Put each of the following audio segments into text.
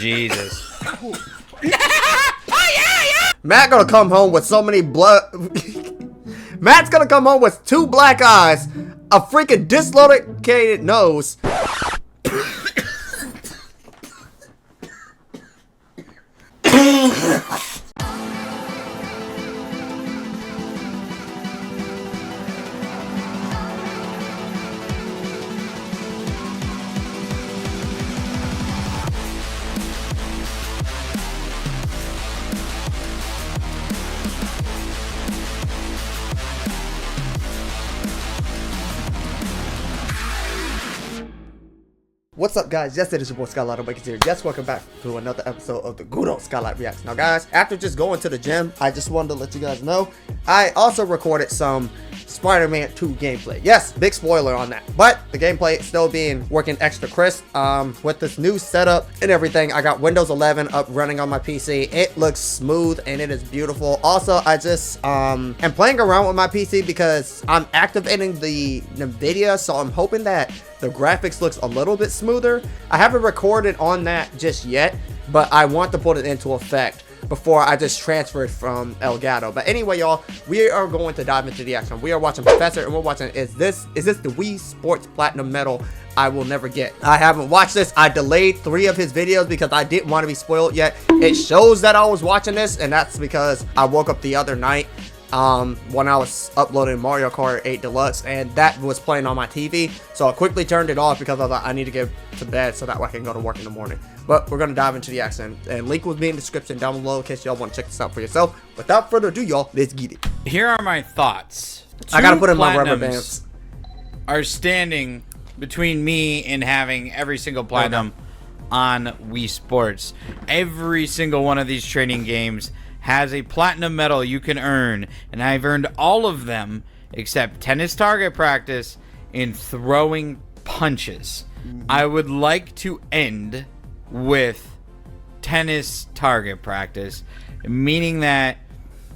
Jesus. Oh, yeah. Matt gonna come home with so many blood. Matt's gonna come home with 2 black eyes, a freaking dislocated nose. What's up, guys? Yes, it is your boy Skylightawakens here. Yes, welcome back to another episode of the good old Skylight Reacts. Now, guys, after just going to the gym, I just wanted to let you guys know I also recorded some Spider-Man 2 gameplay. Yes, big spoiler on that, but the gameplay is still being working extra crisp with this new setup and everything. I got Windows 11 up running on my PC. It looks smooth and it is beautiful. Also, I just am playing around with my PC because I'm activating the NVIDIA, so I'm hoping that the graphics looks a little bit smoother. I haven't recorded on that just yet, but I want to put it into effect before I just transferred from Elgato. But anyway, y'all, we are going to dive into the action. We are watching Professor, and we're watching, is this the Wii Sports Platinum Medal I will never get? I haven't watched this. I delayed 3 of his videos because I didn't want to be spoiled yet. It shows that I was watching this, and that's because I woke up the other night when I was uploading Mario Kart 8 Deluxe, and that was playing on my TV, so I quickly turned it off because I thought I need to get to bed so that way I can go to work in the morning. But we're gonna dive into the action, and link will be in the description down below in case y'all want to check this out for yourself. Without further ado, y'all, let's get it. Here are my thoughts. I gotta put in my rubber bands. Are standing between me and having every single platinum on Wii Sports. Every single one of these training games has a platinum medal you can earn, and I've earned all of them except tennis target practice and throwing punches. I would like to end with tennis target practice, meaning that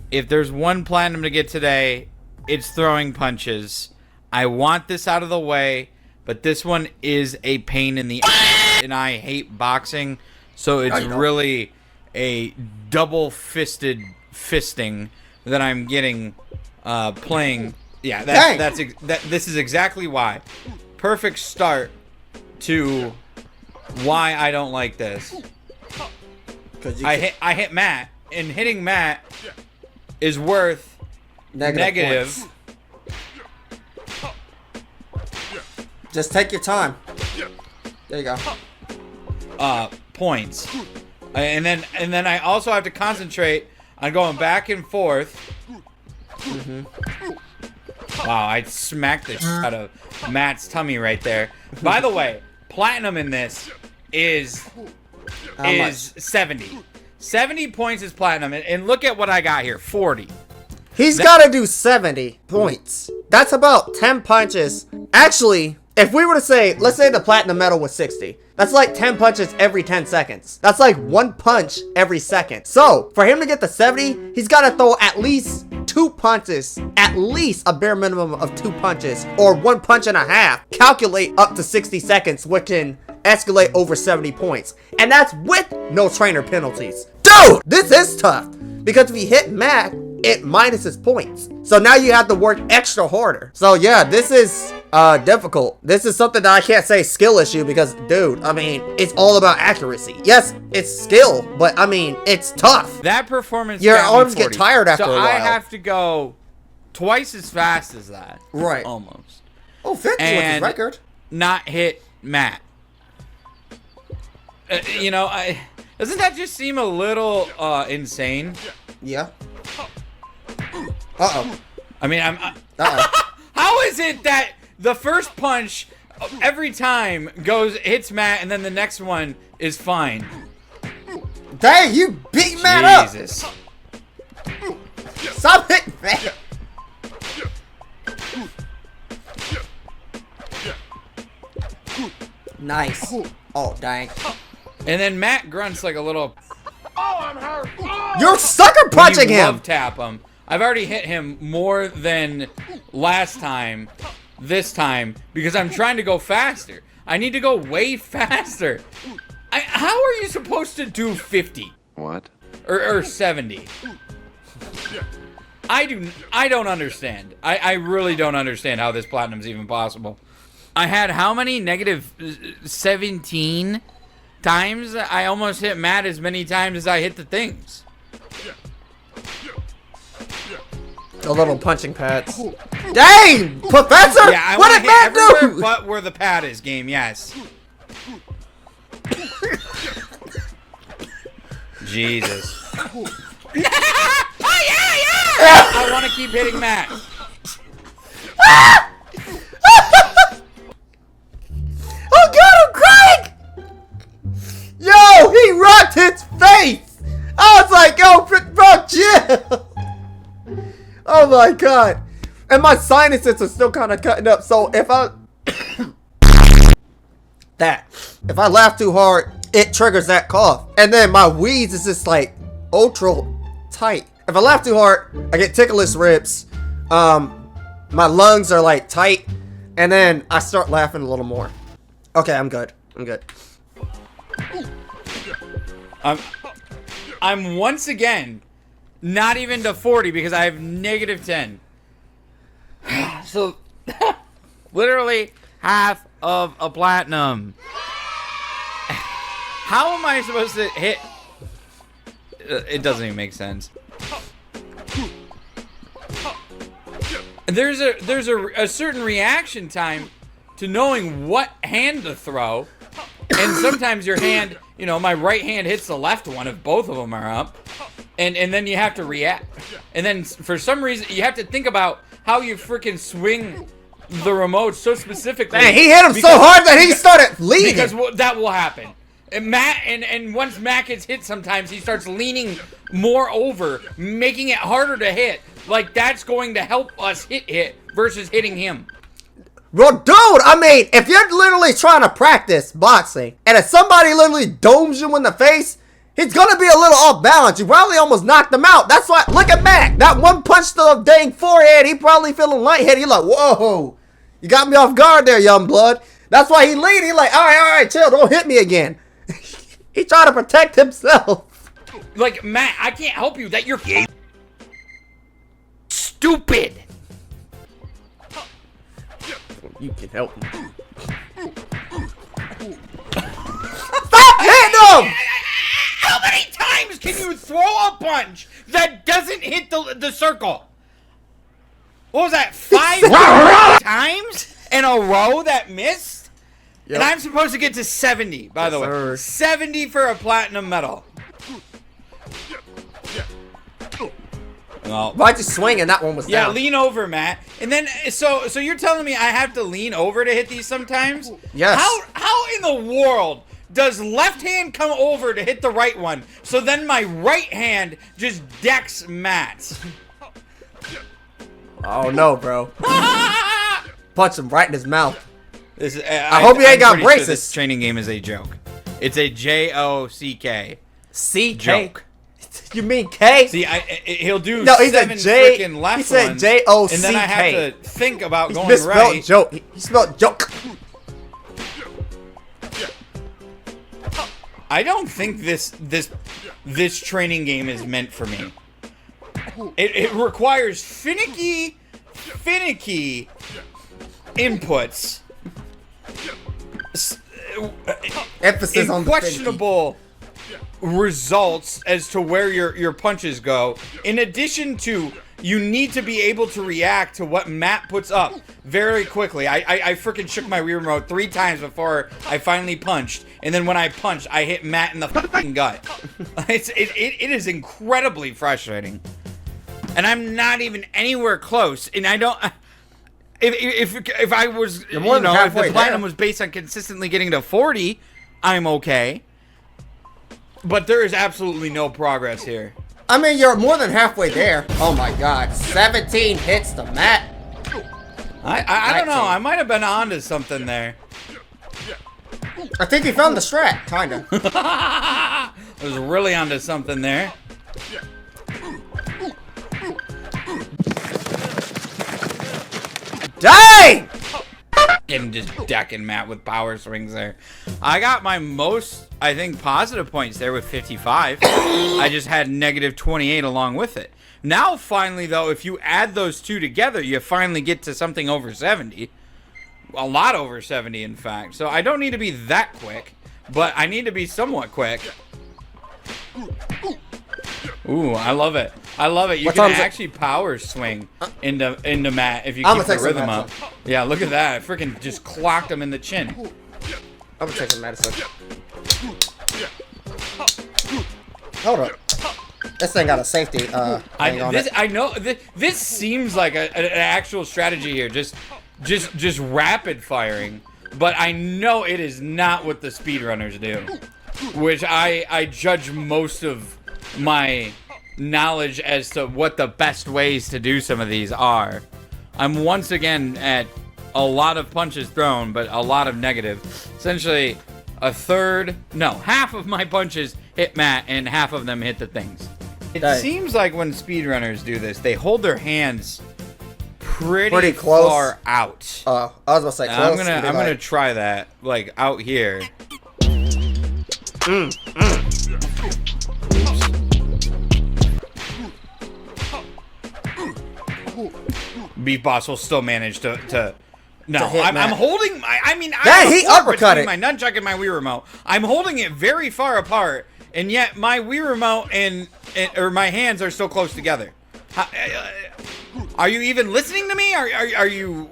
if there's one platinum to get today, it's throwing punches. I want this out of the way, but this one is a pain in the ass, and I hate boxing, so it's really a double-fisted fisting that I'm getting playing. Yeah, this is exactly why. Perfect start to why I don't like this. I hit Matt, and hitting Matt is worth negative. Just take your time. There you go. Points. And then I also have to concentrate on going back and forth. Wow, I smacked the shit out of Matt's tummy right there. By the way, platinum in this is 70. 70 points is platinum, and look at what I got here, 40. He's got to do 70 points. That's about 10 punches. Actually, if we were to say, let's say the platinum medal was 60. That's like 10 punches every 10 seconds. That's like 1 punch every second. So, for him to get the 70, he's got to throw at least 2 punches. At least a bare minimum of 2 punches. Or 1 punch and a half. Calculate up to 60 seconds, which can escalate over 70 points. And that's with no trainer penalties. Dude, this is tough. Because if he hit Matt, it minuses points. So now you have to work extra harder. So yeah, this is difficult. This is something that I can't say skill issue because, dude, I mean, it's all about accuracy. Yes, it's skill, but I mean, it's tough. That performance, your arms get tired after a while. So I have to go twice as fast as that. Right. Almost. Oh, 50 was his record. Not hit Matt. You know, doesn't that just seem a little insane? Yeah. Uh-oh. I mean, how is it that the first punch every time hits Matt, and then the next one is fine? Dang, you beat Matt up! Jesus. Stop hitting Matt! Nice. Oh, dang. And then Matt grunts like a little... Oh, I'm hurt. Oh! You're sucker punching him! Love tap him. I've already hit him more than last time, this time, because I'm trying to go faster. I need to go way faster. How are you supposed to do 50? What? Or 70? I don't understand. I really don't understand how this platinum's even possible. I had how many? Negative 17 times? I almost hit Matt as many times as I hit the things. The little punching pads. Dang! Professor! Yeah, I what want did to hit Matt everywhere do? but where the pad is, game, yes. Jesus. Oh, yeah! I want to keep hitting Matt. Oh god, I'm crying! Yo, he rocked his face! I was like, yo, bro, chill! Oh my god. And my sinuses are still kind of cutting up, so if I... If I laugh too hard, it triggers that cough. And then my wheeze is just like ultra tight. If I laugh too hard, I get ticklish ribs. My lungs are like tight. And then I start laughing a little more. Okay, I'm good. I'm good. I'm once again not even to 40 because I have negative 10. So, literally half of a platinum. How am I supposed to hit? It doesn't even make sense. There's a certain reaction time to knowing what hand to throw, and sometimes your hand, you know, my right hand hits the left one if both of them are up, and then you have to react, and then for some reason you have to think about how you freaking swing the remote so specifically. Man, he hit him so hard that he started leaning. Because that will happen. And Matt, and once Matt gets hit, sometimes he starts leaning more over, making it harder to hit. Like that's going to help us hit versus hitting him. Well, dude, I mean, if you're literally trying to practice boxing, and if somebody literally domes you in the face, he's gonna be a little off balance. You probably almost knocked him out. That's why, look at Mac. That one punch to the dang forehead, he probably feeling lightheaded. He's like, whoa, you got me off guard there, young blood. That's why he leaned. He's like, all right, chill, don't hit me again. He trying to protect himself. Like, Matt, I can't help you. That you're stupid. You can help me. Stop hitting him! How many times can you throw a punch that doesn't hit the circle? What was that, 5 times in a row that missed? Yep. And I'm supposed to get to 70, by the way. Sir. 70 for a platinum medal. Well, Why'd you swing and that one was down? lean over, Matt. And then, so you're telling me I have to lean over to hit these sometimes? Yes. How in the world does left hand come over to hit the right one, so then my right hand just decks Matt? Oh no, bro. Punch him right in his mouth. I hope you ain't got pretty braces. Sure this training game is a joke. It's a J-O-C-K. C-K? Joke. You mean K? See, he'll do No, he said 7 J. freaking left He said ones, J-O-C-K. and then I have to think about He going misspelled right. joke. He spelled joke. I don't think this training game is meant for me. It requires finicky inputs. Emphasis on the questionable results as to where your punches go. In addition to, you need to be able to react to what Matt puts up very quickly. I freaking shook my Wii remote 3 times before I finally punched, and then when I punched, I hit Matt in the fucking gut. It is incredibly frustrating, and I'm not even anywhere close. And I don't. If I was, You're more than if halfway the platinum there. was based on consistently getting to 40, I'm okay. But there is absolutely no progress here. I mean, you're more than halfway there. Oh my god. 17 hits to Matt. I don't know. I might have been onto something there. I think he found the strat, kinda. I was really onto something there. Dang! fucking just decking Matt with power swings there. I got my most, I think, positive points there with 55. I just had negative 28 along with it. Now, finally, though, if you add those two together, you finally get to something over 70. A lot over 70, in fact. So I don't need to be that quick, but I need to be somewhat quick. Ooh, I love it. I love it. You can actually power swing into Matt if you keep the rhythm up. Yeah, look at that. I freaking just clocked him in the chin. I'm gonna take some medicine. Hold up. This thing got a safety thing on it. I know this seems like an actual strategy here. Just rapid firing, but I know it is not what the speedrunners do, which I judge most of my knowledge as to what the best ways to do some of these are. I'm once again at a lot of punches thrown, but a lot of negative. Essentially, half of my punches hit Matt, and half of them hit the things. It seems like when speedrunners do this, they hold their hands pretty close. Far out. I was about to say close. I'm gonna try that, like out here. Beef Boss will still manage to no, I'm holding my. I mean, he uppercutted my nunchuck and my Wii remote. I'm holding it very far apart, and yet my Wii remote and my hands are still close together. Are you even listening to me? Are you?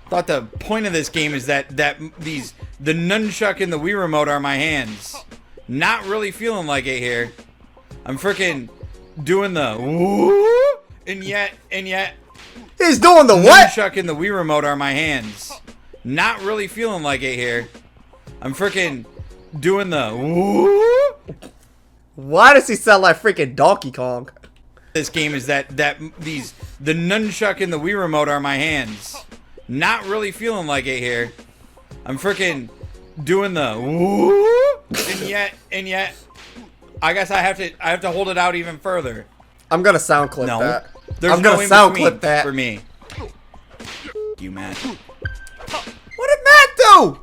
Thought the point of this game is that the nunchuck and the Wii remote are my hands. Not really feeling like it here. I'm freaking doing the woo, and yet he's doing the what? Nunchuck and the Wii remote are my hands. Not really feeling like it here. I'm freaking doing the woo. Why does he sound like freaking Donkey Kong? This game is that the nunchuck and the Wii remote are my hands. Not really feeling like it here. I'm freaking doing the woo, and yet I guess I have to hold it out even further. I'm gonna sound clip that. There's I'm gonna sound clip that for me. You, Matt. What did Matt do?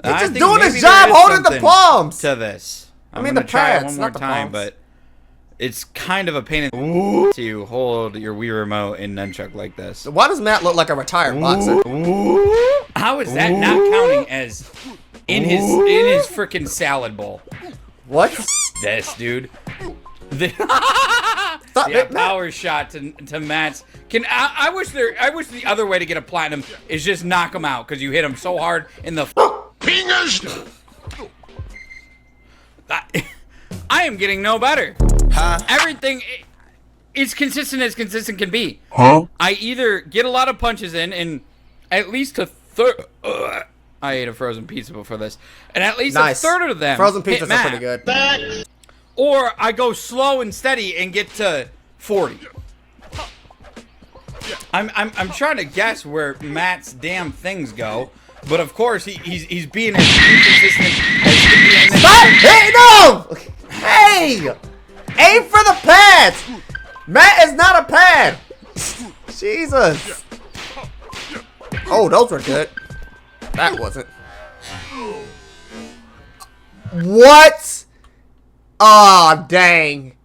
He's just doing his job holding the palms. To this. I mean, the pads, one more not the time, palms. but it's kind of a pain in to hold your Wii remote and nunchuck like this. Why does Matt look like a retired boxer? How is that not counting as in his freaking salad bowl? What? This dude. The power shot to Matt's. I wish the other way to get a platinum is just knock him out because you hit him so hard in the Fingers! I am getting no better. Everything is consistent as consistent can be. I either get a lot of punches in and at least a third. I ate a frozen pizza before this, and at least a third of them. Frozen pizzas are pretty good. Or I go slow and steady and get to 40. I'm trying to guess where Matt's damn things go, but of course he's being as inconsistent as he can be. Stop! Hey, no! Hey! Aim for the pads! Matt is not a pad! Jesus! Oh, those were good. That wasn't. What? Aw, dang.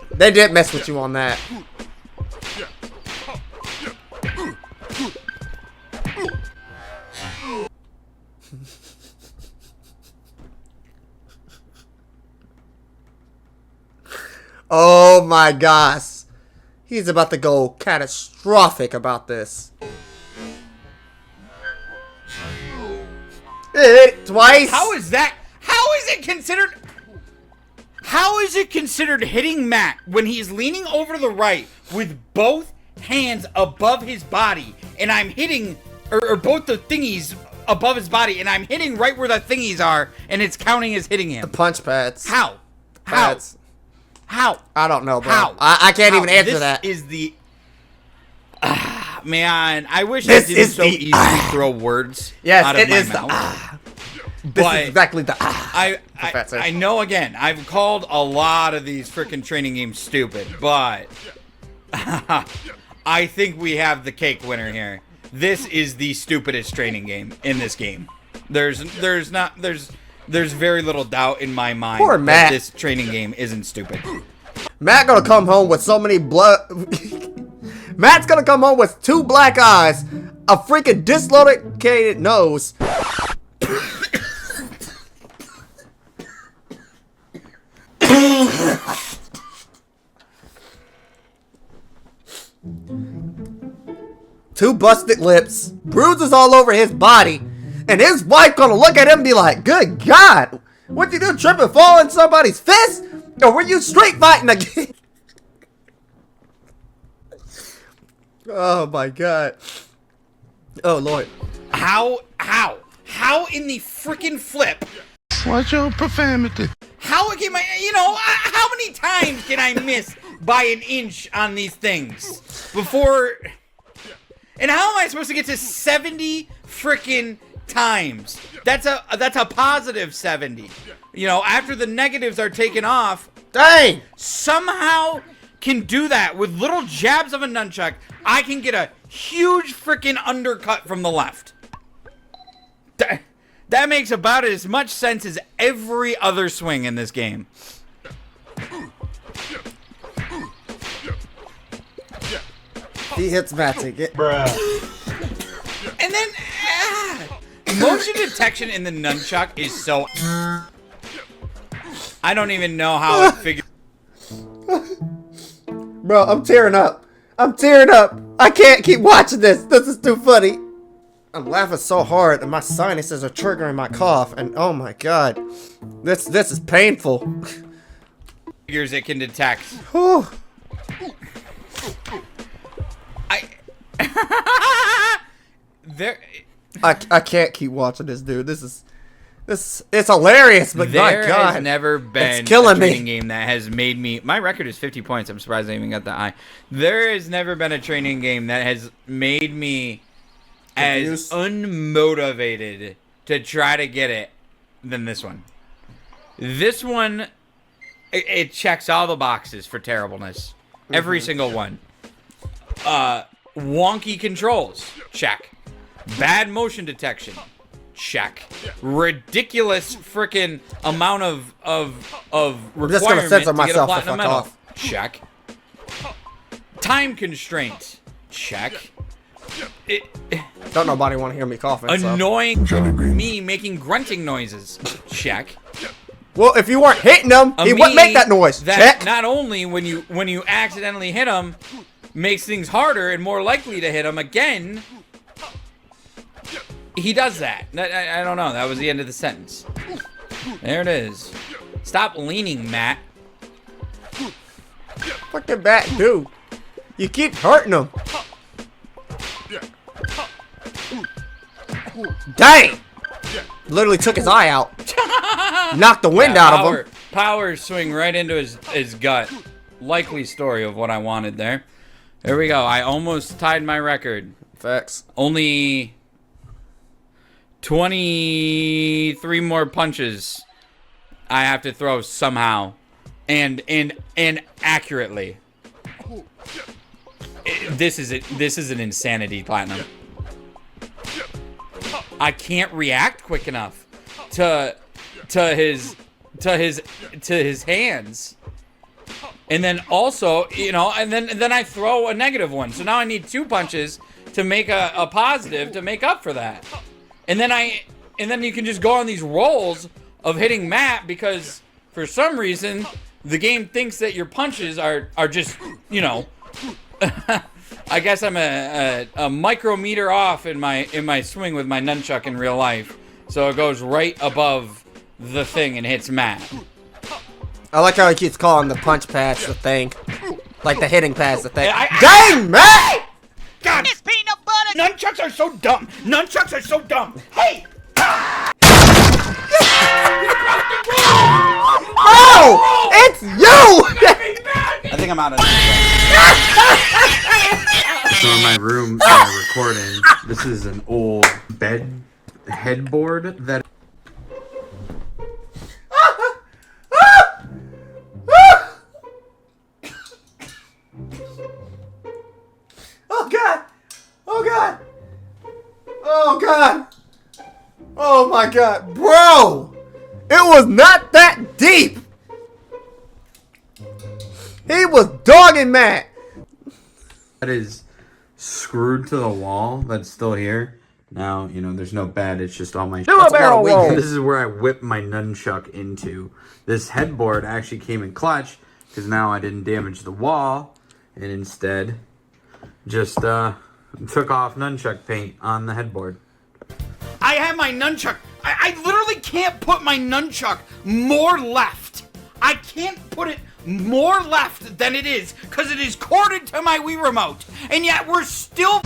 They did mess with you on that. Oh my gosh. He's about to go catastrophic about this. Twice. How is that? How is it considered? How is it considered hitting Matt when he's leaning over to the right with both hands above his body, and I'm hitting, or both the thingies above his body, and I'm hitting right where the thingies are, and it's counting as hitting him? The punch pads. How? Pads. How? I don't know, bro. How? I can't even answer that. This is the... man, I wish it didn't so easy to throw words out of my mouth. This is exactly the I know, again, I've called a lot of these freaking training games stupid, but I think we have the cake winner here. This is the stupidest training game in this game. There's very little doubt in my mind Poor Matt. that this training game isn't stupid. Matt gonna come home with so many blood. Matt's gonna come home with 2 black eyes, a freaking dislocated nose. Two busted lips, bruises all over his body, and his wife gonna look at him and be like, "Good God, what'd you do? Trip and fall in somebody's fist? Or were you street fighting again?" Oh my God. Oh Lord. How in the freaking flip? Watch your profanity. How can I, how many times can I miss by an inch on these things before? And how am I supposed to get to 70 freaking times? That's a positive 70. After the negatives are taken off, Dang! somehow can do that with little jabs of a nunchuck. I can get a huge freaking undercut from the left. That makes about as much sense as every other swing in this game. He hits Matty. And then motion detection in the nunchuck is so. I don't even know how it figures. Bro, I'm tearing up. I'm tearing up. I can't keep watching this. This is too funny. I'm laughing so hard that my sinuses are triggering my cough, and oh my God, this is painful. Figures it can detect. Whew. I can't keep watching this, dude. This it's hilarious, but my There God, has never been it's killing a training me. game that has made me. My record is 50 points. I'm surprised I even got the eye. There has never been a training game that has made me as unmotivated to try to get it than this one. This one, it checks all the boxes for terribleness. Every single one. Wonky controls, check. Bad motion detection, check. Ridiculous freaking amount of requirement just gonna censor to myself get a to platinum fuck medal, off. check. Time constraint, check. Don't nobody want to hear me coughing. So. Annoying me making grunting noises, check. Well, if you weren't hitting him, he wouldn't make that noise. That Check. not only when you accidentally hit him, makes things harder and more likely to hit him again. He does that. I don't know. That was the end of the sentence. There it is. Stop leaning, Matt. Fucking bat, dude. You keep hurting him. Dang! Literally took his eye out. Knocked the wind out of him. Power swing right into his gut. Likely story of what I wanted there. There we go. I almost tied my record. Facts. Only 23 more punches I have to throw somehow, and accurately. This is an insanity platinum. I can't react quick enough to his hands. And then also, and then I throw a negative one. So now I need 2 punches to make a positive to make up for that. And then you can just go on these rolls of hitting Matt because for some reason the game thinks that your punches are just, I guess I'm a micrometer off in my swing with my nunchuck in real life. So it goes right above the thing and hits Matt. I like how he keeps calling the punch pads the thing. Like the hitting pads the thing. Dang, Dang, Matt! God, It's peanut butter. nunchucks are so dumb. Nunchucks are so dumb. Hey! Oh! It's you! I think I'm out of So in my room recording, this is an old bed headboard that God! Oh God! Oh God! Oh my God, bro! It was not that deep. He was dogging Matt. That is screwed to the wall. That's still here. Now, you know, there's no bed. It's just all my... That's a barrel roll. This is where I whip my nunchuck into. This headboard actually came in clutch because now I didn't damage the wall and instead just took off nunchuck paint on the headboard. I have my nunchuck. I literally can't put my nunchuck more left. I can't put it more left than it is because it is corded to my Wii remote. And yet we're still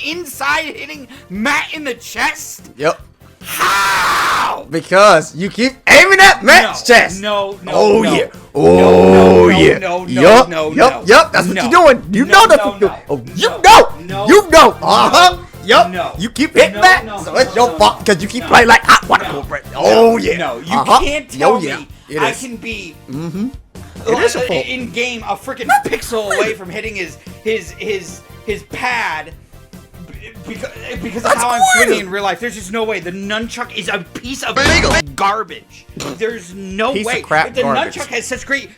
inside hitting Matt in the chest? Yep. How? Because you keep aiming at Matt's chest. No. Oh no. yeah. Oh yeah. Yup. That's what you're doing. You know that's what you're doing. Oh, you know. You know. Yup. No. You keep hitting Matt, so it's your fault because you keep playing like hot water corporate. Oh yeah. No, you can't tell me I is. can be It is a fault. in game a freaking pixel away from hitting his pad because of how I'm swinging in real life. There's just no way. The nunchuck is a piece of garbage. There's no Piece of way. crap The garbage. nunchuck has such great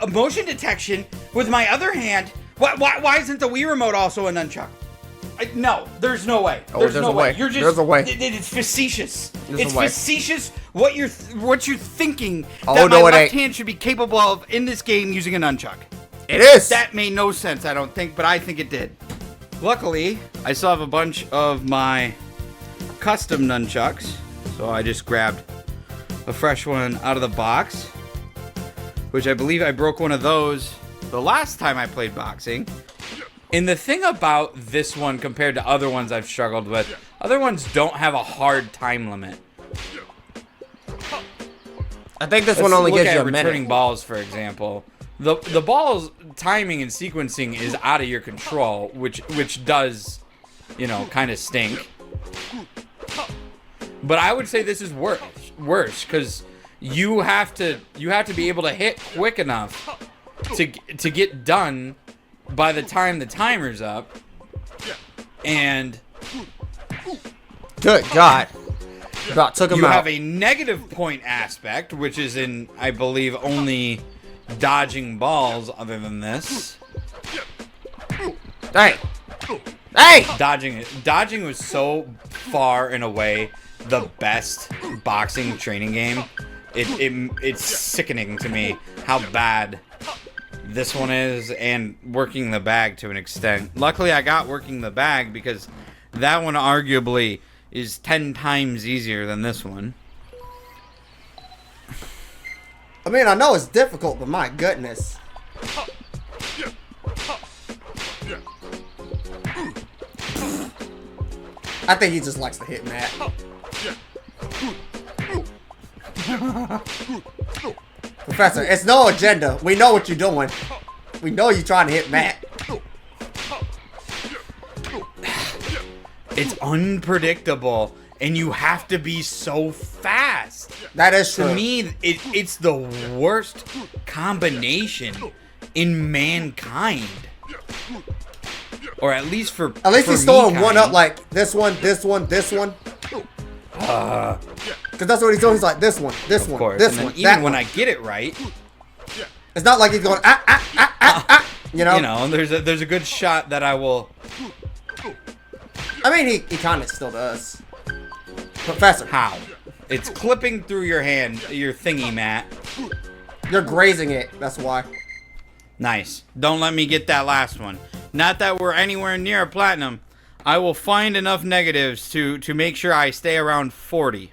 motion detection. With my other hand, why isn't the Wii remote also a nunchuck? No, there's no way. There's no way. You're just. There's a way. It's facetious. There's a way. Facetious. What you're thinking Oh, that no, my it left ain't. hand should be capable of in this game using a nunchuck. It is. That made no sense, I don't think, but I think it did. Luckily, I still have a bunch of my custom nunchucks, so I just grabbed a fresh one out of the box, which I believe I broke one of those the last time I played boxing. And the thing about this one compared to other ones I've struggled with, other ones don't have a hard time limit. I think this one only Look gives you at a returning minute. balls, for example. The ball's timing and sequencing is out of your control, which does, you know, kind of stink. But I would say this is worse because you have to be able to hit quick enough to get done by the time the timer's up. And Good God. About took him you out. have a negative point aspect, which is in, I believe, only dodging balls other than this. Hey! Hey! Dodging was so far and away the best boxing training game. It's sickening to me how bad this one is, and working the bag to an extent. Luckily, I got working the bag because that one arguably is 10 times easier than this one. I mean, I know it's difficult, but my goodness. I think he just likes to hit Matt. Professor, it's no agenda. We know what you're doing. We know you're trying to hit Matt. It's unpredictable, and you have to be so fast. That is true. To me, it's the worst combination in mankind. Or at least for At least for he's throwing me one kind. up like this one, this one, this one. Because that's what he's doing. He's like this one, this Of one, course. this And then one, even that when one. I get it right, It's not like he's going you know. there's a good shot that I will. I mean, he kind of still does. Professor, How? It's clipping through your hand, your thingy, Matt. you're grazing it. That's why. Nice. Don't let me get that last one. Not that we're anywhere near a platinum. I will find enough negatives to make sure I stay around 40.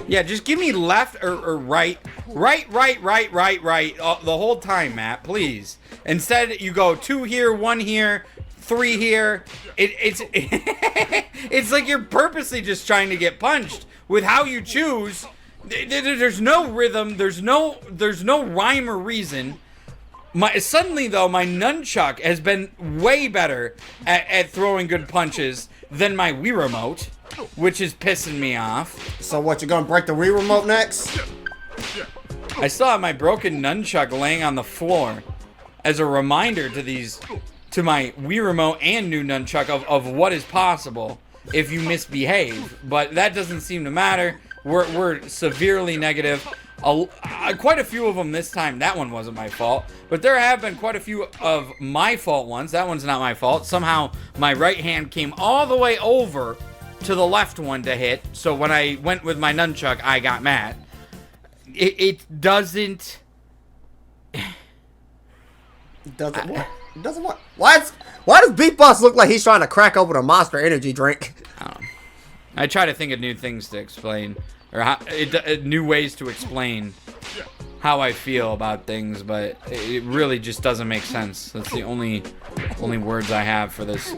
Yeah, just give me left or right. Right, the whole time, Matt, please. Instead, you go 2 here, 1 here, 3 here. It's like you're purposely just trying to get punched with how you choose. There's no rhythm. There's no rhyme or reason. Suddenly, though, my nunchuck has been way better at throwing good punches than my Wii remote, which is pissing me off. So what? You're gonna break the Wii remote next? I still have my broken nunchuck laying on the floor. as a reminder to my Wii remote and new nunchuck of what is possible if you misbehave. But that doesn't seem to matter. We're severely negative. Quite a few of them this time. That one wasn't my fault. But there have been quite a few of my fault ones. That one's not my fault. Somehow my right hand came all the way over to the left one to hit. So when I went with my nunchuck, I got mad. It doesn't... It doesn't what? It doesn't what? Why does Beat Boss look like he's trying to crack open a Monster Energy drink? I try to think of new things to explain, or new ways to explain how I feel about things, but it really just doesn't make sense. That's the only words I have for this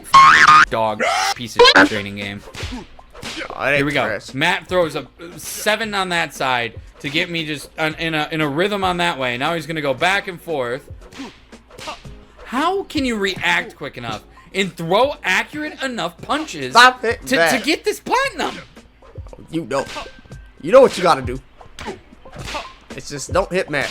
dog piece of training game. Oh, here we go. trash. Matt throws a 7 on that side to get me just in a rhythm on that way. Now he's gonna go back and forth. How can you react quick enough and throw accurate enough punches to get this platinum? You know what you gotta do. It's just don't hit Matt.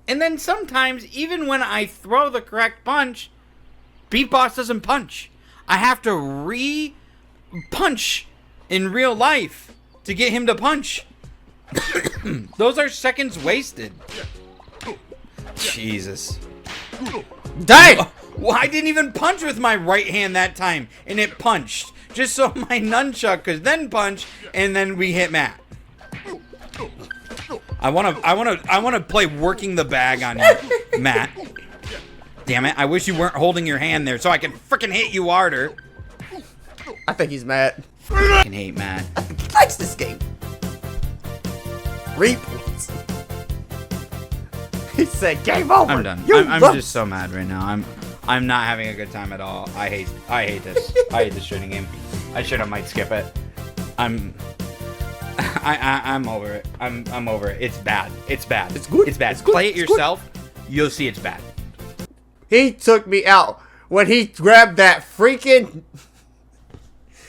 And then sometimes, even when I throw the correct punch, Beat Boss doesn't punch. I have to re-punch in real life to get him to punch. Those are seconds wasted. Jesus. Dang! Well, I didn't even punch with my right hand that time, and it punched. Just so my nunchuck could then punch, and then we hit Matt. I wanna play working the bag on you, Matt. Damn it! I wish you weren't holding your hand there, so I can freaking hit you harder. I think he's mad. Freaking hate Matt. He likes this game. 3 points. He said, "Game over." I'm done. I'm just so mad right now. I'm not having a good time at all. I hate this. I hate this shooting game. I might skip it. I'm over it. I'm over it. It's bad. It's bad. It's good. It's bad. It's good. Play it It's yourself. You'll see it's bad. He took me out when he grabbed that freaking...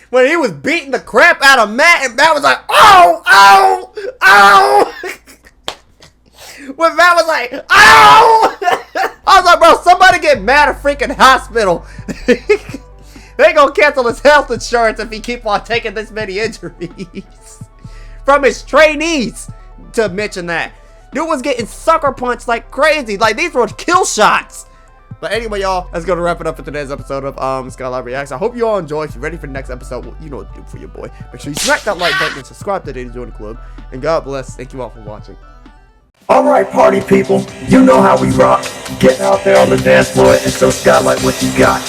When he was beating the crap out of Matt, and Matt was like, "Oh, oh, oh!" When Matt was like, "Oh!" I was like, bro, somebody get Matt a freaking hospital. They gonna cancel his health insurance if he keep on taking this many injuries. From his trainees, to mention that. Dude was getting sucker punched like crazy. Like, these were kill shots. But anyway, y'all, that's gonna wrap it up for today's episode of Skylight Reacts. I hope you all enjoy. If you're ready for the next episode, well, you know what to do for your boy. Make sure you smack that like button and subscribe today to join the club. And God bless. Thank you all for watching. Alright, party people, you know how we rock. Get out there on the dance floor and show Skylight what you got.